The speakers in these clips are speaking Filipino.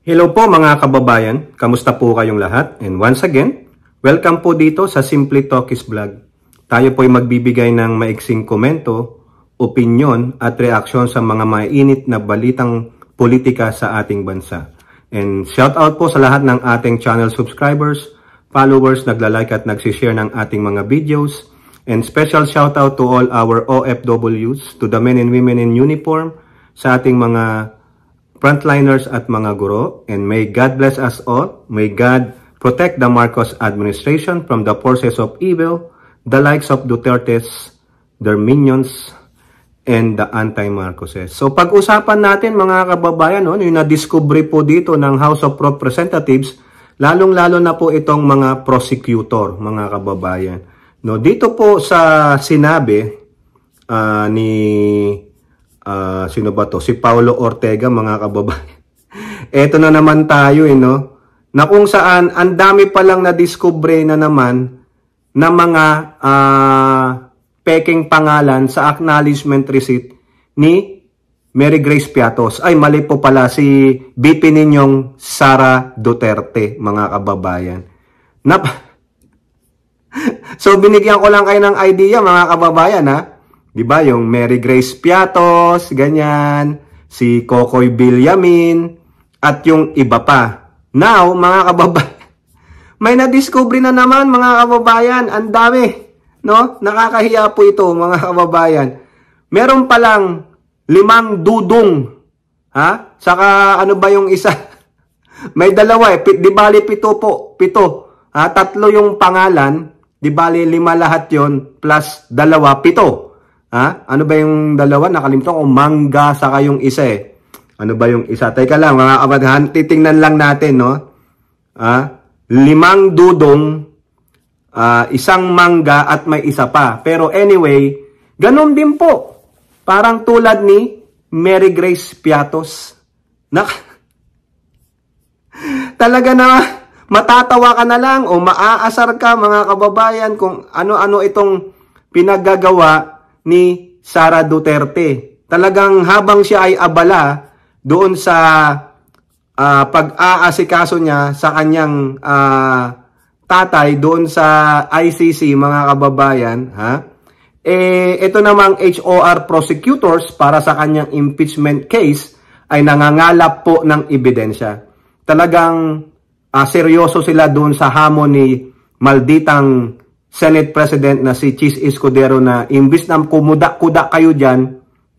Hello po mga kababayan, kamusta po kayong lahat? And once again, welcome po dito sa Simply Talkies Vlog. Tayo po ay magbibigay ng maiksing komento, opinyon at reaksyon sa mga mainit na balitang politika sa ating bansa. And shout out po sa lahat ng ating channel subscribers, followers, nagla-like at nagsishare ng ating mga videos. And special shout out to all our OFWs, to the men and women in uniform, sa ating mga frontliners at mga guro, and may God bless us all. May God protect the Marcos administration from the forces of evil, the likes of Duterte's, their minions, and the anti-Marcoses. So pag-usapan natin mga kababayan, yung na-discovery po dito ng House of Representatives, lalong-lalo na po itong mga prosecutor, mga kababayan. Dito po sa sinabi ni sino ba to? Si Paulo Ortega, mga kababayan. Eto na naman tayo, na kung saan ang dami palang na-discover na naman na mga peking pangalan sa acknowledgement receipt ni Mary Grace Piatos. Ay, mali po pala, si BP ninyong Sara Duterte, mga kababayan. So, binigyan ko lang kayo ng idea, mga kababayan, ha? Diba, yung Mary Grace Piatos, ganyan, si Kokoy Villamin, at yung iba pa. Now, mga kababayan, may na-discover na naman, mga kababayan, ang dami, no? Nakakahiya po ito, mga kababayan. Meron palang 5 dudong, ha? Saka, ano ba yung isa? May dalawa, di bali 7 po, 7. Ha? 3 yung pangalan, di bali 5 lahat yon plus 2, 7. Ha? Ano ba yung dalawa? Nakalimutan ko. Mangga saka yung isa eh. Ano ba yung isa? Teka lang mga kabatahan. Titingnan lang natin, no? 5 dudong, 1 mangga at may isa pa. Pero anyway, ganun din po. Parang tulad ni Mary Grace Piatos. Talaga na matatawa ka na lang o maaasar ka mga kababayan kung ano-ano itong pinaggagawa ni Sara Duterte. Talagang habang siya ay abala doon sa pag-aasikaso niya sa kanyang tatay doon sa ICC, mga kababayan, ito namang HOR prosecutors para sa kanyang impeachment case ay nangangalap po ng ebidensya. Talagang seryoso sila doon sa hamon ni malditang Senate President na si Chis Escudero na imbis na kumuda-kuda kayo dyan,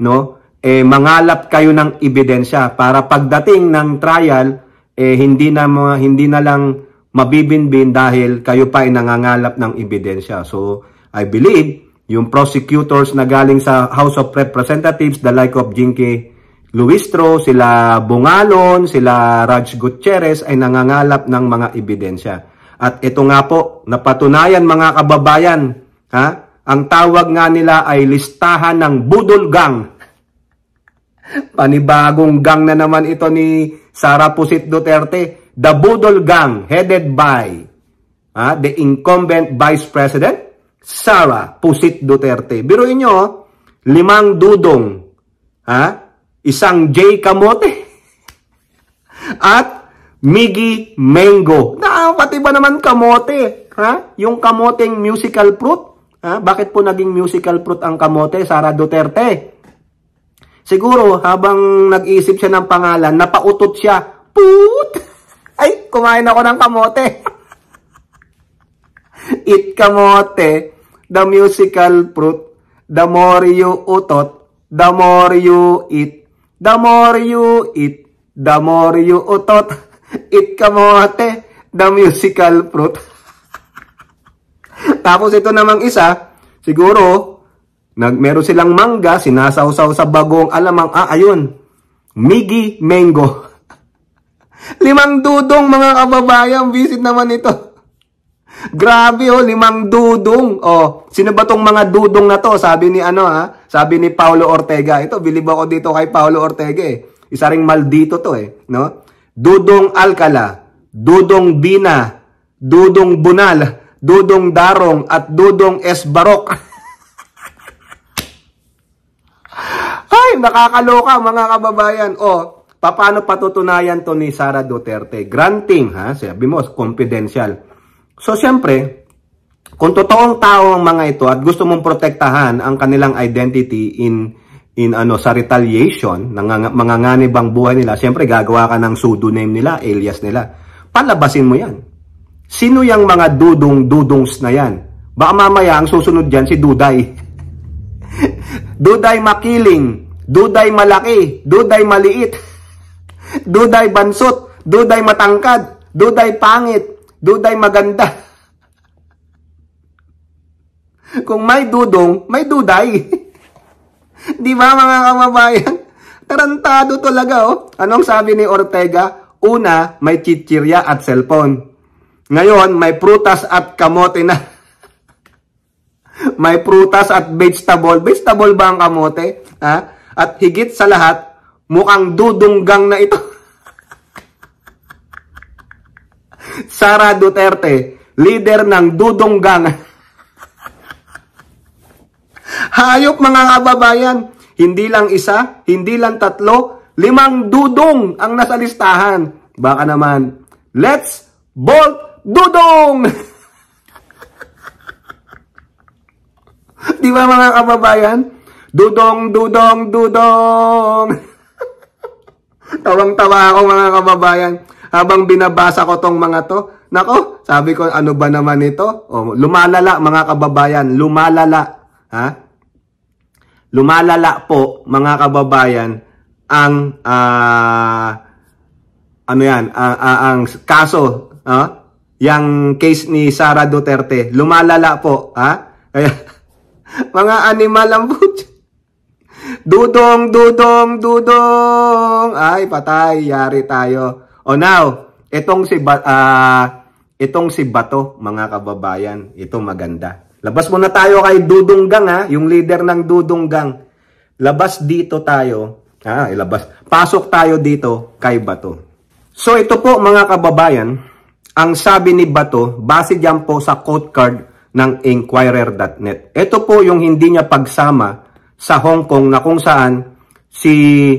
no, mangalap kayo ng ebidensya para pagdating ng trial, hindi na lang mabibinbin dahil kayo pa ay nangangalap ng ebidensya. So, I believe, yung prosecutors na galing sa House of Representatives, the like of Jinky Luistro, sila Bungalon, sila Raj Gutierrez ay nangangalap ng mga ebidensya. At ito nga po, napatunayan mga kababayan, ang tawag nga nila ay listahan ng Budol Gang. Panibagong gang na naman ito ni Sara Pusit Duterte. The Budol Gang, headed by the incumbent Vice President, Sara Pusit Duterte. Biruin nyo, 5 dudong, 1 J Kamote, at Miggy Mengo. Pati ba naman kamote? Yung kamoteng musical fruit? Bakit po naging musical fruit ang kamote, Sara Duterte? Siguro, habang nag-iisip siya ng pangalan, napautot siya. Put! Ay, kumain ako ng kamote. Eat kamote, the musical fruit. The more you utot, the more you eat. The more you eat, the more you utot. Eat kamote, the musical fruit. Tapos ito namang isa, siguro, meron silang mangga, sinasawsaw sa bagong alamang, ayun, Miggy Mengo. 5 dudong mga kababayan, visit naman ito. Grabe 5 dudong. Sino ba tong mga dudong na to? Sabi ni sabi ni Paulo Ortega. Ito, bilib ako dito kay Paulo Ortega Isa ring maldito to no? Dudong Alcala, Dudong Bina, Dudong Bunal, Dudong Darong, at Dudong Esbarok. Ay, nakakaloka mga kababayan. Paano patutunayan to ni Sara Duterte? Granting, ha? Sabi mo, confidential. So, siyempre, kung totoong tao ang mga ito at gusto mong protektahan ang kanilang identity sa retaliation, manganganib ang buhay nila, siyempre gagawa ka ng pseudonym nila, alias nila. Palabasin mo yan. Sino yung mga dudong-dudongs na yan? Baka mamaya ang susunod dyan si Duday. Duday makiling, Duday malaki, Duday maliit, Duday bansot, Duday matangkad, Duday pangit, Duday maganda. Kung may dudong, may duday. Di ba mga kababayan? Tarantado talaga, oh. Anong sabi ni Ortega? Una, may chichirya at cellphone. Ngayon, may prutas at kamote na. May prutas at vegetable. Vegetable ba ang kamote? Ha? At higit sa lahat, mukhang dudunggang na ito. Sara Duterte, leader ng dudunggang. Hayop mga kababayan, hindi lang isa, hindi lang tatlo, 5 dudong ang nasa listahan. Baka naman, let's bolt dudong! Di ba mga kababayan? Dudong, dudong, dudong! Tawang-tawa ako mga kababayan habang binabasa ko tong mga to. Nako, sabi ko, ano ba naman ito? Oh, lumalala mga kababayan, lumalala. Ha? Lumalala po mga kababayan ang ang kaso, yung case ni Sara Duterte. Lumalala po, ha? Kaya mga animal ang dudong, dudong, dudong. Ay, patay, yari tayo. O now, itong si Bato, mga kababayan, ito maganda. Labas muna tayo kay Dudunggang, ha? Yung leader ng Dudunggang. Labas dito tayo. Pasok tayo dito kay Bato. So ito po mga kababayan, ang sabi ni Bato, base dyan po sa quote card ng Inquirer.net. Ito po yung hindi niya pagsama sa Hong Kong na kung saan si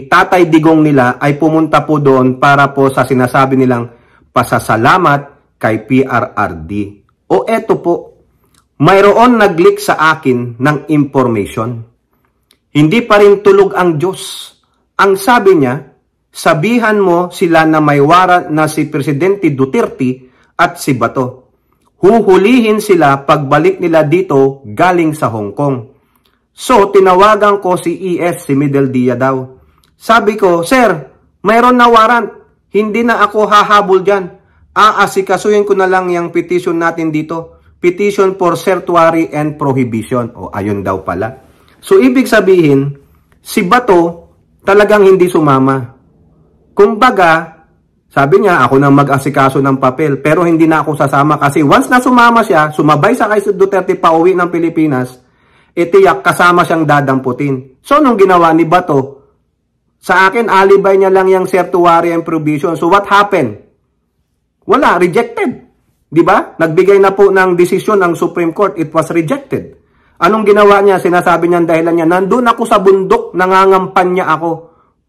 Tatay Digong nila ay pumunta po doon para po sa sinasabi nilang pasasalamat kay PRRD. O eto po, mayroon nag-leak sa akin ng information. Hindi pa rin tulog ang Diyos. Ang sabi niya, sabihan mo sila na may warrant na si Presidente Duterte at si Bato. Huhulihin sila pagbalik nila dito galing sa Hong Kong. So, tinawagan ko si ES, si Middle Dia daw. Sabi ko, Sir, mayroon na warrant. Hindi na ako hahabol dyan. Aasikasuhin ko na lang yung petition natin dito. Petition for certiorari and prohibition. O, ayun daw pala. So, ibig sabihin, si Bato talagang hindi sumama. Kumbaga, sabi niya, ako nang mag-asikaso ng papel, pero hindi na ako sasama kasi once na sumama siya, sumabay sa kay Duterte pauwi ng Pilipinas, itiyak kasama siyang dadamputin. So, nung ginawa ni Bato, sa akin, alibay niya lang yung certiorari and prohibition. So, what happened? Wala, rejected. Diba? Nagbigay na po ng desisyon ang Supreme Court. It was rejected. Anong ginawa niya? Sinasabi niya ang dahilan niya, nandun ako sa bundok, nangangampan niya ako.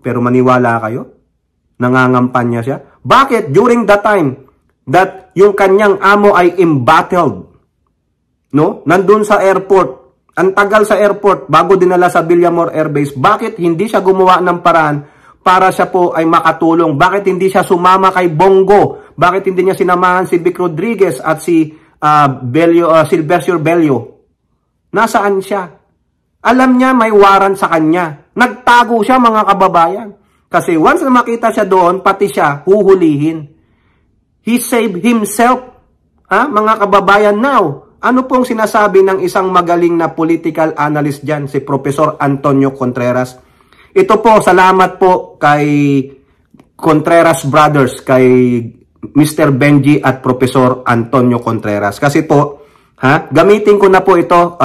Pero maniwala kayo? Nangangampan niya siya? Bakit? During that time, that yung kanyang amo ay embattled. No? Nandun sa airport. Ang tagal sa airport, bago dinala sa Villamor Air Base. Bakit hindi siya gumawa ng paraan para siya po ay makatulong? Bakit hindi siya sumama kay Bongo? Bakit hindi niya sinamahan si Vic Rodriguez at si Silvestre Bello? Nasaan siya? Alam niya may warrant sa kanya. Nagtago siya mga kababayan. Kasi once na makita siya doon, pati siya huhulihin. He saved himself. Mga kababayan, now, ano pong sinasabi ng isang magaling na political analyst dyan, si Professor Antonio Contreras? Ito po, salamat po kay Contreras Brothers, kay Mr. Benji at Professor Antonio Contreras. Kasi po, gamitin ko na po ito,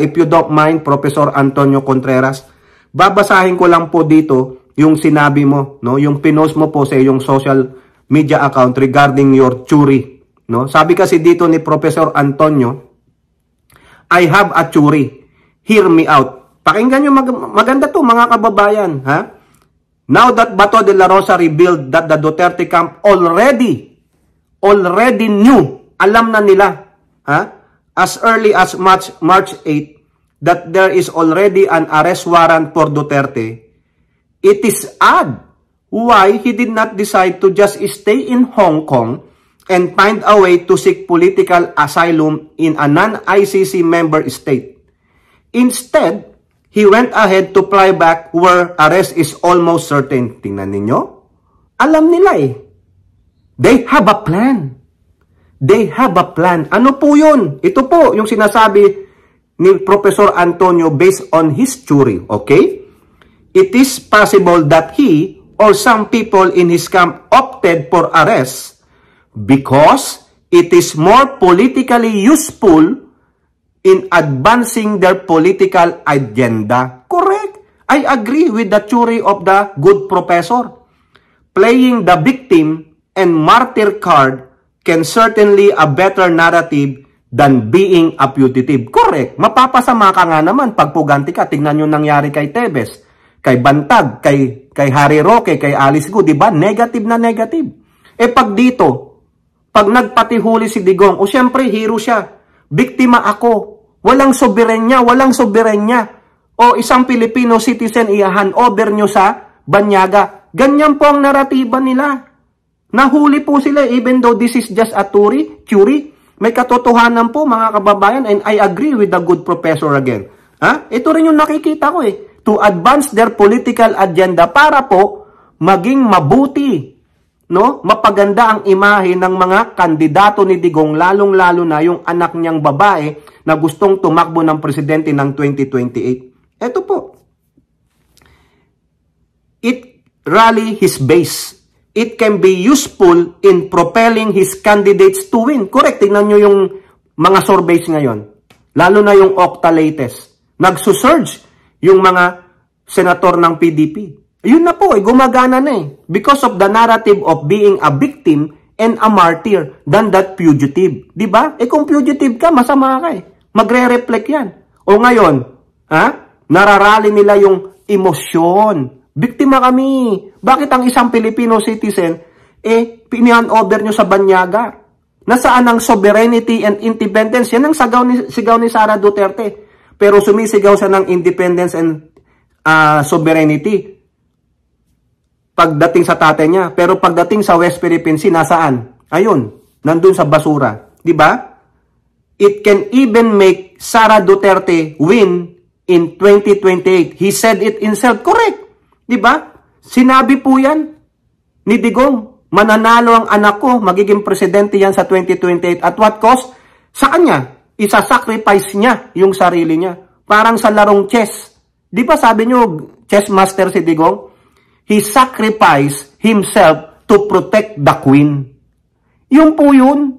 if you don't mind, Professor Antonio Contreras. Babasahin ko lang po dito yung sinabi mo, no? Yung pinost mo po sa iyong social media account regarding your churi. No? Sabi kasi dito ni Professor Antonio, I have a churi. Hear me out. Pakinggan nyo, maganda to mga kababayan. Now that Bato de la Rosa revealed that the Duterte camp already knew, alam na nila, as early as March 8, that there is already an arrest warrant for Duterte, it is odd why he did not decide to just stay in Hong Kong and find a way to seek political asylum in a non-ICC member state. Instead, he went ahead to fly back where arrest is almost certain. Tingnan ninyo. Alam nila eh. They have a plan. They have a plan. Ano po yun? Ito po yung sinasabi ni Professor Antonio based on his theory. Okay? It is possible that he or some people in his camp opted for arrest because it is more politically useful in advancing their political agenda. Correct. I agree with the theory of the good professor. Playing the victim and martyr card can certainly a better narrative than being a fugitive. Correct. Mapapasama ka nga naman pag puganti ka. Tingnan nyo nangyari kay Tebes, kay Bantag, kay Harry Roque, kay Alice Go. Diba? Negative na negative. Pag dito, pag nagpatihuli si Digong, o syempre hero siya. Biktima ako. Walang soberenya, walang soberenya. O isang Filipino citizen i-hand over nyo sa banyaga. Ganyan po ang naratiba nila. Nahuli po sila even though this is just a theory. May katotohanan po mga kababayan and I agree with the good professor again. Ito rin yung nakikita ko eh. To advance their political agenda para po maging mabuti. No? Mapaganda ang imahe ng mga kandidato ni Digong, lalong-lalo na yung anak niyang babae na gustong tumakbo ng presidente ng 2028. Ito po. It rally his base. It can be useful in propelling his candidates to win. Correct. Tingnan nyo yung mga surveys ngayon. Lalo na yung Okta latest. Nagsusurge yung mga senator ng PDP. Yun na po, gumagana na eh. Because of the narrative of being a victim and a martyr than that fugitive. Diba? Kung fugitive ka, masama ka eh. Magre-reflect yan. O ngayon, nararali nila yung emosyon. Biktima kami. Bakit ang isang Filipino citizen, pinihan-over nyo sa banyaga? Nasaan ang sovereignty and independence? Yan ang sigaw ni Sara Duterte. Pero sumisigaw siya ng independence and sovereignty pagdating sa tatay niya. Pero pagdating sa West Philippine Sea, nasaan? Ayun, nandun sa basura. Diba? It can even make Sara Duterte win in 2028. He said it himself. Correct. Diba? Sinabi po yan ni Digong. Mananalo ang anak ko, magiging presidente yan sa 2028. At what cost? Sa kanya. Isa-sacrifice niya yung sarili niya. Parang sa larong chess. Di ba sabi nyo, chess master si Digong? He sacrificed himself to protect the queen. Yun po yun.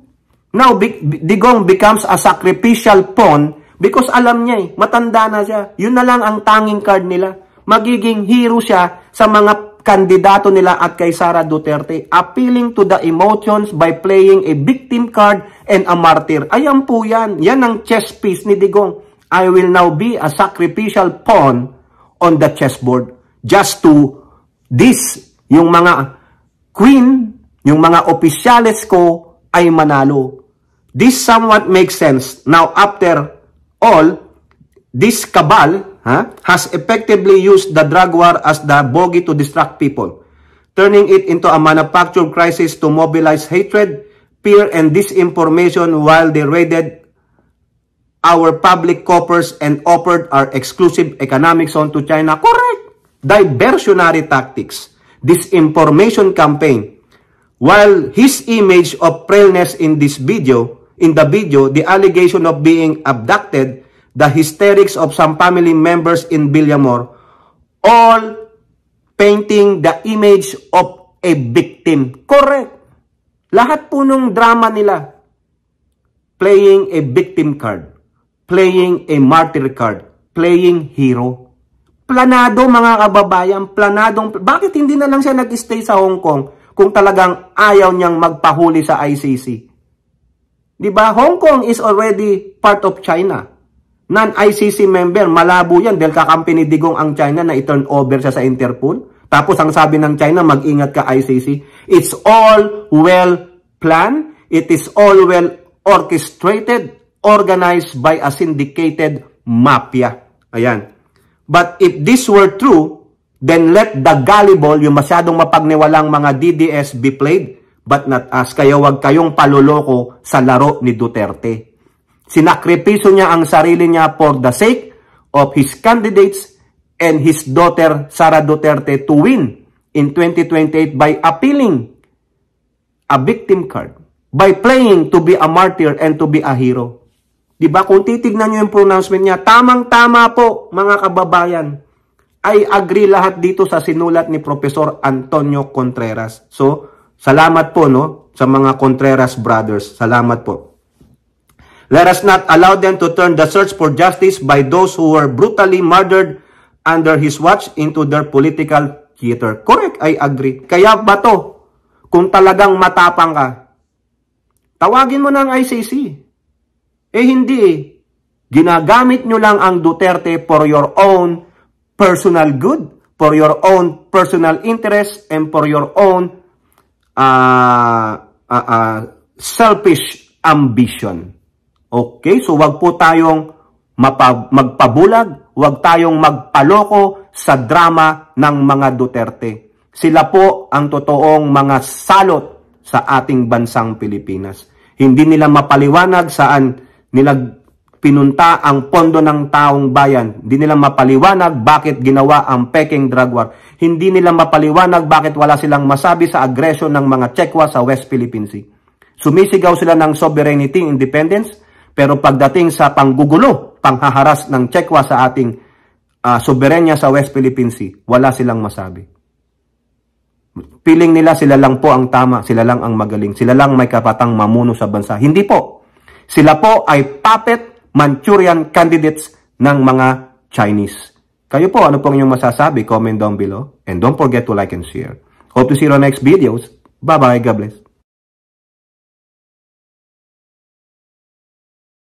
Now, Digong becomes a sacrificial pawn because alam niya matanda na siya. Yun na lang ang tanging card nila. Magiging hero siya sa mga kandidato nila at kay Sara Duterte. Appealing to the emotions by playing a victim card and a martyr. Ayan po yan. Yan ang chess piece ni Digong. I will now be a sacrificial pawn on the chessboard. Just to yung mga queen, yung mga opisyales ko ay manalo. This somewhat makes sense. Now, after all, this cabal has effectively used the drug war as the bogey to distract people, turning it into a manufactured crisis to mobilize hatred, fear, and disinformation while they raided our public coffers and offered our exclusive economic zone to China. Correct! Diversionary tactics, disinformation campaign. While his image of frailness in the video, the allegation of being abducted, the hysterics of some family members in Villamor, all painting the image of a victim. Correct. Lahat po nung drama nila, playing a victim card, playing a martyr card, playing hero. Planado mga kababayan, planadong. Bakit hindi na lang siya nag-stay sa Hong Kong kung talagang ayaw niyang magpahuli sa ICC? Diba? Hong Kong is already part of China. Non-ICC member, malabo yan dahil kakampi ni Digong ang China na i-turn over siya sa Interpol. Tapos ang sabi ng China, mag-ingat ka ICC. It's all well planned. It is all well orchestrated, organized by a syndicated mafia. Ayan. But if this were true, then let the gullible, yung masyadong mapagniwalang mga DDS be played, but not us. Kaya wag kayong paluloko sa laro ni Duterte. Sinakripiso niya ang sarili niya for the sake of his candidates and his daughter, Sara Duterte, to win in 2028 by appealing a victim card, by playing to be a martyr and to be a hero. Diba? Kung titignan nyo yung pronouncement niya, tamang-tama po, mga kababayan. I agree lahat dito sa sinulat ni Professor Antonio Contreras. So, salamat po, no, sa mga Contreras brothers. Salamat po. Let us not allow them to turn the search for justice by those who were brutally murdered under his watch into their political theater. Correct, I agree. Kaya ba to? Kung talagang matapang ka, tawagin mo ng ICC. Eh hindi eh. Ginagamit nyo lang ang Duterte for your own personal good, for your own personal interest, and for your own selfish ambition. Okay? So wag po tayong magpabulag, wag tayong magpaloko sa drama ng mga Duterte. Sila po ang totoong mga salot sa ating bansang Pilipinas. Hindi nila mapaliwanag saan nila pinunta ang pondo ng taong bayan. Hindi nila mapaliwanag bakit ginawa ang Peking Drug War. Hindi nila mapaliwanag bakit wala silang masabi sa agresyon ng mga Chekwa sa West Philippine Sea. Sumisigaw sila ng sovereignty, independence, pero pagdating sa panggugulo, panghaharas ng Chekwa sa ating soberenya sa West Philippine Sea, wala silang masabi. Feeling nila sila lang po ang tama, sila lang ang magaling, sila lang may kapatang mamuno sa bansa. Hindi po. Sila po ay puppet Manchurian candidates ng mga Chinese. Kayo po, ano pong inyong masasabi? Comment down below. And don't forget to like and share. Hope to see you on next videos. Bye-bye. God bless.